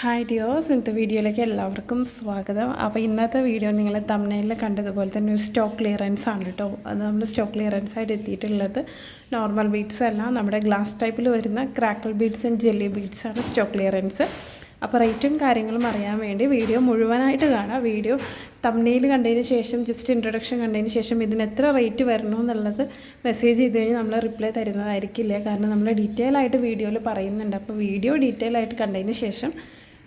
Hi ഡിയോസ്, ഇന്നത്തെ വീഡിയോയിലേക്ക് എല്ലാവർക്കും സ്വാഗതം. അപ്പോൾ ഇന്നത്തെ വീഡിയോ നിങ്ങൾ തംബ്നെയിലിൽ കണ്ടതുപോലെ തന്നെ ഒരു സ്റ്റോക്ക് ക്ലിയറൻസ് ആണ് കേട്ടോ. അത് നമ്മൾ സ്റ്റോക്ക് ക്ലിയറൻസ് ആയിട്ട് എത്തിയിട്ടുള്ളത് നോർമൽ ബീഡ്സ് അല്ല, നമ്മുടെ ഗ്ലാസ് ടൈപ്പിൽ വരുന്ന crackle beads and jelly beads ആണ് സ്റ്റോക്ക് ക്ലിയറൻസ്. അപ്പോൾ റേറ്റും കാര്യങ്ങളും അറിയാൻ വേണ്ടി വീഡിയോ മുഴുവനായിട്ട് കാണാം. വീഡിയോ തംബ്നെയിൽ കണ്ടതിന് ശേഷം ജസ്റ്റ് ഇൻട്രൊഡക്ഷൻ കണ്ടതിന് ശേഷം ഇതിന് എത്ര റേറ്റ് വരണമെന്നുള്ളത് മെസ്സേജ് ചെയ്ത് കഴിഞ്ഞാൽ നമ്മൾ റിപ്ലൈ തരുന്നതായിരിക്കില്ല. കാരണം നമ്മൾ ഡീറ്റെയിൽ ആയിട്ട് വീഡിയോയിൽ പറയുന്നുണ്ട്. അപ്പോൾ വീഡിയോ ഡീറ്റെയിൽ ആയിട്ട് കണ്ടതിന് ശേഷം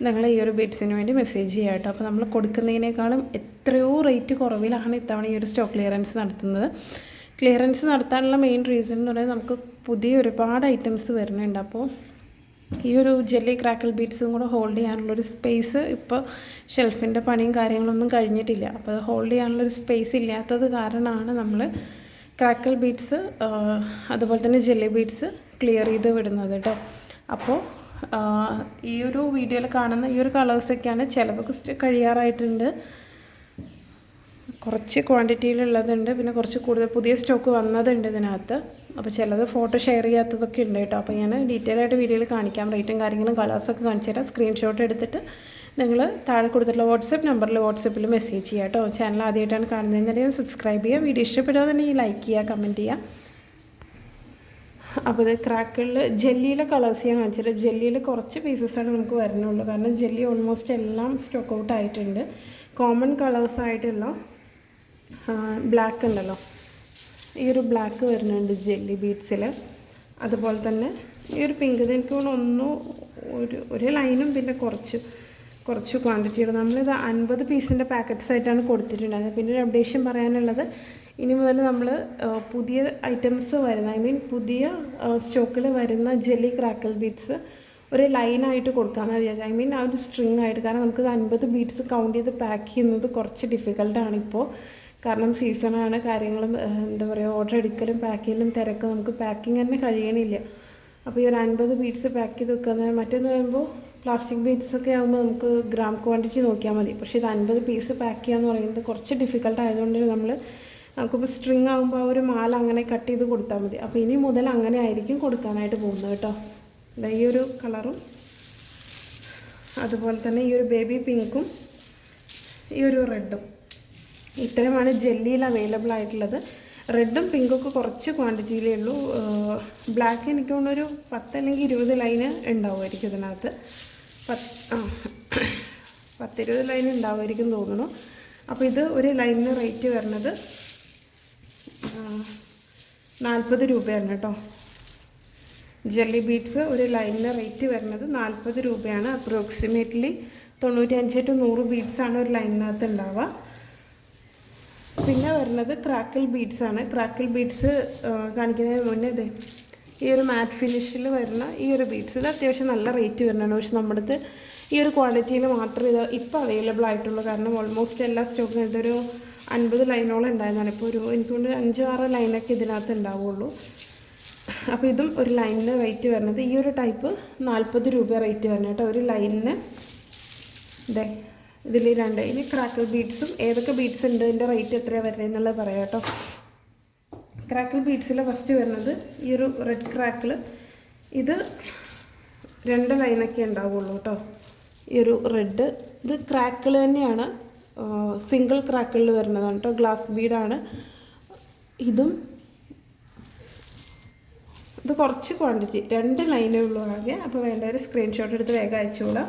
നിങ്ങൾ ഈ ഒരു ബീഡ്സിന് വേണ്ടി മെസ്സേജ് ചെയ്യാം കേട്ടോ. അപ്പോൾ നമ്മൾ കൊടുക്കുന്നതിനേക്കാളും എത്രയോ റേറ്റ് കുറവിലാണ് ഇത്തവണ ഈ ഒരു സ്റ്റോക്ക് ക്ലിയറൻസ് നടത്തുന്നത്. ക്ലിയറൻസ് നടത്താനുള്ള മെയിൻ റീസൺ എന്ന് പറയുന്നത് നമുക്ക് പുതിയ ഒരുപാട് ഐറ്റംസ് വരുന്നുണ്ട്. അപ്പോൾ ഈ ഒരു ജെല്ലി ക്രാക്കിൾ ബീഡ്സും കൂടെ ഹോൾഡ് ചെയ്യാനുള്ളൊരു സ്പേസ് ഇപ്പോൾ ഷെൽഫിൻ്റെ പണിയും കാര്യങ്ങളൊന്നും കഴിഞ്ഞിട്ടില്ല. അപ്പോൾ അത് ഹോൾഡ് ചെയ്യാനുള്ളൊരു സ്പേസ് ഇല്ലാത്തത് കാരണമാണ് നമ്മൾ ക്രാക്കിൾ ബീഡ്സ് അതുപോലെ തന്നെ ജെല്ലി ബീഡ്സ് ക്ലിയർ ചെയ്ത് വിടുന്നത് കേട്ടോ. അപ്പോൾ ഈ ഒരു വീഡിയോയിൽ കാണുന്ന ഈ ഒരു കളേഴ്സൊക്കെയാണ്. ചിലതൊക്കെ കഴിയാറായിട്ടുണ്ട്, കുറച്ച് ക്വാണ്ടിറ്റിയിലുള്ളതുണ്ട്, പിന്നെ കുറച്ച് കൂടുതൽ പുതിയ സ്റ്റോക്ക് വന്നതുണ്ട് ഇതിനകത്ത്. അപ്പോൾ ചിലത് ഫോട്ടോ ഷെയർ ചെയ്യാത്തതൊക്കെ ഉണ്ട് കേട്ടോ. അപ്പോൾ ഞാൻ ഡീറ്റെയിൽ ആയിട്ട് വീഡിയോയിൽ കാണിക്കാം. റേറ്റും കാര്യങ്ങളും കളേഴ്സൊക്കെ കാണിച്ചു തരാം. സ്ക്രീൻഷോട്ട് എടുത്തിട്ട് നിങ്ങൾ താഴെ കൊടുത്തിട്ടുള്ള വാട്സപ്പ് നമ്പറിൽ വാട്സപ്പിൽ മെസ്സേജ് ചെയ്യുക കേട്ടോ. ചാനൽ ആദ്യമായിട്ടാണ് കാണുന്നതെന്നുണ്ടെങ്കിൽ സബ്സ്ക്രൈബ് ചെയ്യുക. വീഡിയോ ഇഷ്ടപ്പെടുകയാണെന്നുണ്ടെങ്കിൽ ലൈക്ക് ചെയ്യുക, കമൻറ്റ് ചെയ്യുക. അപ്പോൾ ഇത് ക്രാക്കിളിൽ ജെല്ലിയിലെ കളേഴ്സ് ഞാൻ കാണിച്ചിട്ട്, ജെല്ലിയിൽ കുറച്ച് പീസസാണ് നമുക്ക് വരുന്നുള്ളൂ. കാരണം ജെല്ലി ഓൾമോസ്റ്റ് എല്ലാം സ്റ്റോക്ക് ഔട്ട് ആയിട്ടുണ്ട്. കോമൺ കളേഴ്സായിട്ടുള്ള ബ്ലാക്ക് ഉണ്ടല്ലോ, ഈ ഒരു ബ്ലാക്ക് വരുന്നുണ്ട് ജെല്ലി ബീഡ്സിൽ. അതുപോലെ തന്നെ ഈ ഒരു പിങ്ക്, എനിക്ക് ഒരു ലൈനും പിന്നെ കുറച്ച് ക്വാണ്ടിറ്റികൾ. നമ്മളിത് 50 പീസിൻ്റെ പാക്കറ്റ്സ് ആയിട്ടാണ് കൊടുത്തിട്ടുണ്ടായത്. പിന്നെ ഒരു അപ്ഡേഷൻ പറയാനുള്ളത്, ഇനി മുതൽ നമ്മൾ പുതിയ ഐറ്റംസ് വരുന്ന പുതിയ സ്റ്റോക്കിൽ വരുന്ന ജെല്ലി ക്രാക്കിൾ ബീഡ്സ് ഒരു ലൈനായിട്ട് കൊടുക്കാമെന്ന് വിചാരിച്ചു. ആ ഒരു സ്ട്രിങ് ആയിട്ട്. കാരണം നമുക്കിത് 50 ബീഡ്സ് കൗണ്ട് ചെയ്ത് പാക്ക് ചെയ്യുന്നത് കുറച്ച് ഡിഫിക്കൽട്ടാണ് ഇപ്പോൾ. കാരണം സീസണാണ്, കാര്യങ്ങളും എന്താ പറയുക, ഓർഡർ എടുക്കലും പാക്ക് ചെയ്യലും തിരക്കും, നമുക്ക് പാക്കിങ് തന്നെ കഴിയണില്ല. അപ്പോൾ ഈ ഒരു 50 ബീഡ്സ് പാക്ക് ചെയ്ത് വെക്കുക. മറ്റേന്ന് പറയുമ്പോൾ പ്ലാസ്റ്റിക് ബീഡ്സൊക്കെ ആകുമ്പോൾ നമുക്ക് ഗ്രാം ക്വാണ്ടിറ്റി നോക്കിയാൽ മതി. പക്ഷേ ഇത് 50 പീസ് പാക്ക് ചെയ്യുക എന്ന് പറയുന്നത് കുറച്ച് ഡിഫിക്കൽട്ട് ആയതുകൊണ്ട് നമുക്കിപ്പോൾ സ്ട്രിങ് ആകുമ്പോൾ ആ ഒരു മാല അങ്ങനെ കട്ട് ചെയ്ത് കൊടുത്താൽ മതി. അപ്പോൾ ഇനി മുതൽ അങ്ങനെ ആയിരിക്കും കൊടുക്കാനായിട്ട് പോകുന്നത് കേട്ടോ. ഈ ഒരു കളറും അതുപോലെ തന്നെ ഈ ഒരു ബേബി പിങ്കും ഈ ഒരു റെഡും, ഇത്തരമാണ് ജെല്ലിയിൽ അവൈലബിൾ ആയിട്ടുള്ളത്. റെഡും പിങ്കൊക്കെ കുറച്ച് ക്വാണ്ടിറ്റിയിലേ ഉള്ളൂ. ബ്ലാക്ക് എനിക്ക് തോന്നുന്നൊരു 10 അല്ലെങ്കിൽ 20 ലൈന് ഉണ്ടാവുമായിരിക്കും ഇതിനകത്ത്. 10-20 ലൈൻ ഉണ്ടാവുമായിരിക്കും തോന്നുന്നു. അപ്പോൾ ഇത് ഒരു ലൈനിന് റേറ്റ് വരുന്നത് 40 രൂപയാണ് കേട്ടോ. ജെല്ലി ബീഡ്സ് ഒരു ലൈനിന് റേറ്റ് വരുന്നത് 40 രൂപയാണ്. അപ്രോക്സിമേറ്റ്ലി 95 to 100 ബീഡ്സാണ് ഒരു ലൈനിനകത്ത് ഉണ്ടാവുക. പിന്നെ വരുന്നത് ക്രാക്കിൾ ബീഡ്സാണ്. ക്രാക്കിൾ ബീഡ്സ് കാണിക്കുന്നതിന് മുന്നേ ഈ ഒരു മാറ്റ് ഫിനിഷിൽ വരുന്ന ഈ ഒരു ബീഡ്സ്, ഇത് അത്യാവശ്യം നല്ല റേറ്റ് വരുന്നതാണ്. പക്ഷെ നമ്മുടെ അടുത്ത് ഈ ഒരു ക്വാളിറ്റിയിൽ മാത്രമേ ഇത് ഇപ്പോൾ അവൈലബിൾ ആയിട്ടുള്ളൂ. കാരണം ഓൾമോസ്റ്റ് എല്ലാ സ്റ്റോക്കിനും ഇതൊരു 50 ലൈനോളം ഉണ്ടായിരുന്നാണ്. ഇപ്പോൾ എനിക്കൊണ്ട് 5-6 ലൈനൊക്കെ ഇതിനകത്ത് ഉണ്ടാവുള്ളൂ. അപ്പോൾ ഇതും ഒരു ലൈനിന് റേറ്റ് വരുന്നത് ഈ ഒരു ടൈപ്പ് 40 രൂപ റേറ്റ് വരുന്നത് കേട്ടോ. ഒരു ലൈനിന് ഇതിൽ 2. ഇനി ക്രാക്കിൾ ബീഡ്സും ഏതൊക്കെ ബീഡ്സ് ഉണ്ട്, ഇതിൻ്റെ റേറ്റ് എത്രയാണ് വരുന്നത് എന്നുള്ളത് പറയാം കേട്ടോ. ക്രാക്കിൾ ബീഡ്സിൽ ഫസ്റ്റ് വരുന്നത് ഈ ഒരു റെഡ് ക്രാക്കിൾ. ഇത് 2 ലൈനൊക്കെ ഉണ്ടാവുള്ളൂ കേട്ടോ. ഈ ഒരു റെഡ് ഇത് ക്രാക്കിൾ തന്നെയാണ്, സിംഗിൾ ക്രാക്കിളിൽ വരുന്നതാണ് കേട്ടോ. ഗ്ലാസ് ബീഡാണ് ഇതും. ഇത് കുറച്ച് ക്വാണ്ടിറ്റി, 2 ലൈനേ ഉള്ളൂ ആകെ. അപ്പോൾ വേണ്ടവർ സ്ക്രീൻഷോട്ട് എടുത്ത് വേഗം അയച്ചോളാം.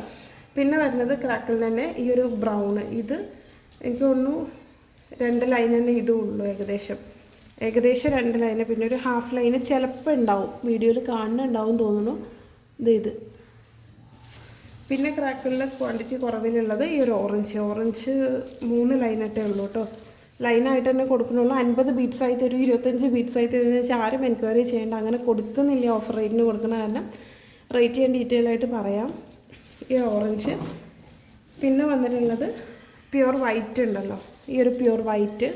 പിന്നെ വരുന്നത് ക്രാക്കിൾ തന്നെ ഈ ഒരു ബ്രൗൺ. ഇത് എനിക്ക് തോന്നുന്നു 2 ലൈൻ തന്നെ ഇതും ഉള്ളൂ ഏകദേശം 2 ലൈന്. പിന്നെ ഒരു ഹാഫ് ലൈന് ചിലപ്പോൾ ഉണ്ടാവും, വീഡിയോയിൽ കാണുന്നുണ്ടാവും തോന്നുന്നു. ഇത് പിന്നെ ക്രാക്കിളിൽ ക്വാണ്ടിറ്റി കുറവിലുള്ളത് ഈ ഒരു ഓറഞ്ച് 3 ലൈനൊക്കെ ഉള്ളൂ കേട്ടോ. ലൈനായിട്ട് തന്നെ കൊടുക്കുന്നുള്ളൂ. 50 ബീഡ്സ് ആയി തരും, 25 ബീഡ്സ് ആയി തരുമെന്ന് വെച്ചാൽ ആരും എൻക്വയറി ചെയ്യേണ്ട, അങ്ങനെ കൊടുക്കുന്നില്ല. ഓഫർ റേറ്റിന് കൊടുക്കുന്ന കാരണം റേറ്റ് ഞാൻ ഡീറ്റെയിൽ ആയിട്ട് പറയാം. ഈ ഓറഞ്ച്. പിന്നെ വന്നിട്ടുള്ളത് പ്യുവർ വൈറ്റ് ഉണ്ടല്ലോ, ഈ ഒരു പ്യുവർ വൈറ്റ്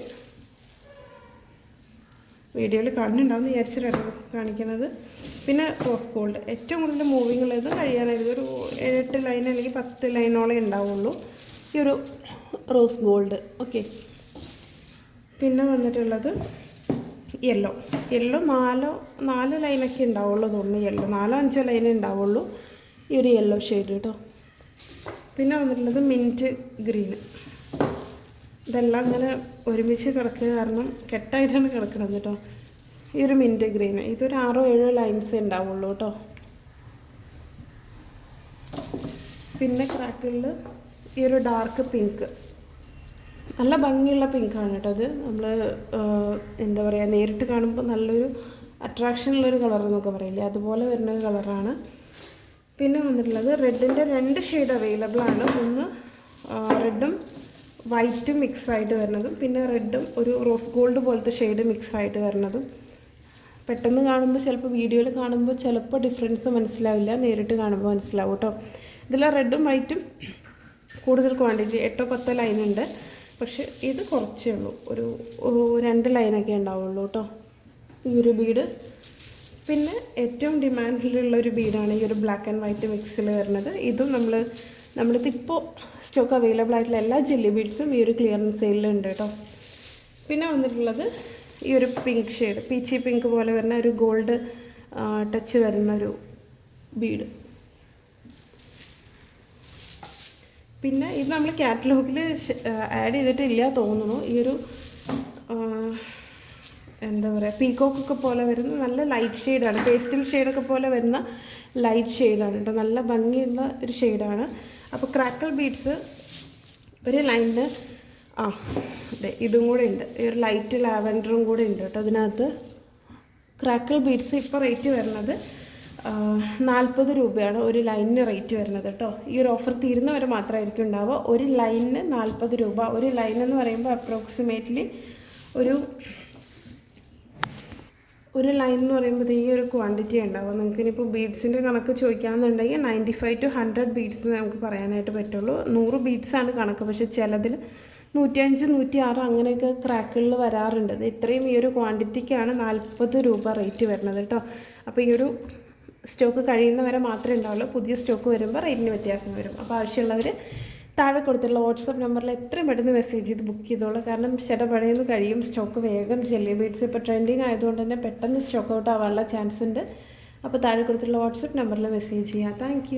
വീഡിയോയിൽ കാണുന്നുണ്ടാവുമെന്ന് വിചാരിച്ചിട്ടാണ് കാണിക്കുന്നത്. പിന്നെ റോസ് ഗോൾഡ്, ഏറ്റവും കൂടുതൽ മൂവിങ് ഉള്ളത് കഴിയാനായിട്ട് ഒരു 8 ലൈൻ അല്ലെങ്കിൽ 10 ലൈനോളം ഉണ്ടാവുള്ളൂ ഈ ഒരു റോസ് ഗോൾഡ്. ഓക്കെ. പിന്നെ വന്നിട്ടുള്ളത് യെല്ലോ 4 ലൈനൊക്കെ ഉണ്ടാവുള്ളൂ തോന്നുന്നു. യെല്ലോ 4-5 ലൈനേ ഉണ്ടാവുള്ളൂ ഈ ഒരു യെല്ലോ ഷെയ്ഡ് കേട്ടോ. പിന്നെ വന്നിട്ടുള്ളത് മിൻറ്റ് ഗ്രീന്. ഇതെല്ലാം ഇങ്ങനെ ഒരുമിച്ച് കിടക്കുക കാരണം കെട്ടായിട്ടാണ് കിടക്കുന്നത് കേട്ടോ. ഈ ഒരു മിൻറ്റ് ഗ്രീന് ഇതൊരു 6-7 ലൈൻസ് ഉണ്ടാവുള്ളൂ കേട്ടോ. പിന്നെ ക്രാക്കിളിൽ ഈ ഒരു ഡാർക്ക് പിങ്ക്, നല്ല ഭംഗിയുള്ള പിങ്കാണ് കേട്ടോ. അത് നമ്മൾ എന്താ പറയുക, നേരിട്ട് കാണുമ്പോൾ നല്ലൊരു അട്രാക്ഷനുള്ളൊരു കളർ എന്നൊക്കെ പറയില്ലേ, അതുപോലെ വരുന്നൊരു കളറാണ്. പിന്നെ വന്നിട്ടുള്ളത് റെഡിൻ്റെ 2 ഷെയ്ഡ് അവൈലബിൾ ആണ്. ഒന്ന് റെഡും വൈറ്റും മിക്സായിട്ട് വരുന്നതും, പിന്നെ റെഡും ഒരു റോസ് ഗോൾഡ് പോലത്തെ ഷെയ്ഡ് മിക്സായിട്ട് വരുന്നതും. പെട്ടെന്ന് കാണുമ്പോൾ ചിലപ്പോൾ വീഡിയോയിൽ കാണുമ്പോൾ ചിലപ്പോൾ ഡിഫറൻസ് മനസ്സിലാവില്ല, നേരിട്ട് കാണുമ്പോൾ മനസ്സിലാവും കേട്ടോ. ഇതിൽ റെഡും വൈറ്റും കൂടുതൽ ക്വാണ്ടിറ്റി 8-10 ലൈനുണ്ട്. പക്ഷെ ഇത് കുറച്ചേ ഉള്ളൂ, ഒരു 2 ലൈനൊക്കെ ഉണ്ടാവുള്ളൂ കേട്ടോ ഈ ഒരു ബീഡ്. പിന്നെ ഏറ്റവും ഡിമാൻഡിലുള്ളൊരു ബീഡാണ് ഈ ഒരു ബ്ലാക്ക് ആൻഡ് വൈറ്റ് മിക്സിൽ വരുന്നത്. ഇതും നമ്മളിത് ഇപ്പോൾ സ്റ്റോക്ക് അവൈലബിൾ ആയിട്ടുള്ള എല്ലാ ജെല്ലി ബീഡ്സും ഈ ഒരു ക്ലിയറൻസ് സെയിലുണ്ട് കേട്ടോ. പിന്നെ വന്നിട്ടുള്ളത് ഈ ഒരു പിങ്ക് ഷെയ്ഡ്, പീച്ചി പിങ്ക് പോലെ വരുന്ന ഒരു ഗോൾഡ് ടച്ച് വരുന്നൊരു ബീഡ്. പിന്നെ ഇത് നമ്മൾ കാറ്റലോഗിൽ ആഡ് ചെയ്തിട്ടില്ല തോന്നുന്നു. ഈ ഒരു എന്താ പറയുക, പീക്കോക്കൊക്കെ പോലെ വരുന്ന നല്ല ലൈറ്റ് ഷെയ്ഡാണ്, പേസ്റ്റൽ ഷെയ്ഡൊക്കെ പോലെ വരുന്ന ലൈറ്റ് ഷെയ്ഡാണ് കേട്ടോ. നല്ല ഭംഗിയുള്ള ഒരു ഷെയ്ഡാണ്. അപ്പോൾ ക്രാക്കിൾ ബീഡ്സ് ഒരു ലൈനിന് അതെ ഇതും കൂടെ ഉണ്ട്, ഈ ഒരു ലൈറ്റ് ലാവൻഡറും കൂടെ ഉണ്ട് കേട്ടോ അതിനകത്ത്. ക്രാക്കിൾ ബീഡ്സ് ഇപ്പോൾ റേറ്റ് വരുന്നത് 40 രൂപയാണ് ഒരു ലൈനിന് റേറ്റ് വരുന്നത് കേട്ടോ. ഈ ഒരു ഓഫർ തീരുന്നവരെ മാത്രമായിരിക്കും ഉണ്ടാവുക. ഒരു ലൈനിന് 40 രൂപ. ഒരു ലൈൻ എന്ന് പറയുമ്പോൾ അപ്രോക്സിമേറ്റ്ലി ഒരു ലൈൻ എന്ന് പറയുമ്പോൾ ഈ ഒരു ക്വാണ്ടിറ്റി ഉണ്ടാവും. നിങ്ങൾക്ക് ഇനിയിപ്പോൾ ബീഡ്സിൻ്റെ കണക്ക് ചോദിക്കുകയാണെന്നുണ്ടെങ്കിൽ 95 to 100 ബീഡ്സ് നമുക്ക് പറയാനായിട്ട് പറ്റുള്ളൂ. 100 ബീഡ്സാണ് കണക്ക്. പക്ഷേ ചിലതിൽ 105, 106 അങ്ങനെയൊക്കെ ക്രാക്കുകളിൽ വരാറുണ്ട്. ഇത്രയും ഈ ഒരു ക്വാണ്ടിറ്റിക്കാണ് 40 രൂപ റേറ്റ് വരുന്നത് കേട്ടോ. അപ്പോൾ ഈ ഒരു സ്റ്റോക്ക് കഴിയുന്നവരെ മാത്രമേ ഉണ്ടാവുള്ളൂ. പുതിയ സ്റ്റോക്ക് വരുമ്പോൾ റേറ്റിന് വ്യത്യാസം വരും. അപ്പോൾ ആവശ്യമുള്ളവർ താഴെ കൊടുത്തിട്ടുള്ള വാട്സപ്പ് നമ്പറിൽ എത്രയും പെട്ടെന്ന് മെസ്സേജ് ചെയ്ത് ബുക്ക് ചെയ്തോളൂ. കാരണം പടയെന്ന് കഴിയും, സ്റ്റോക്ക് വേഗം ജെല്ലി ബീഡ്സ് ഇപ്പോൾ ട്രെൻഡിങ് ആയതുകൊണ്ട് തന്നെ പെട്ടെന്ന് സ്റ്റോക്ക് ഔട്ട് ആവാനുള്ള ചാൻസ് ഉണ്ട്. അപ്പോൾ താഴെ കൊടുത്തിട്ടുള്ള വാട്സപ്പ് നമ്പറിൽ മെസ്സേജ് ചെയ്യാം. താങ്ക്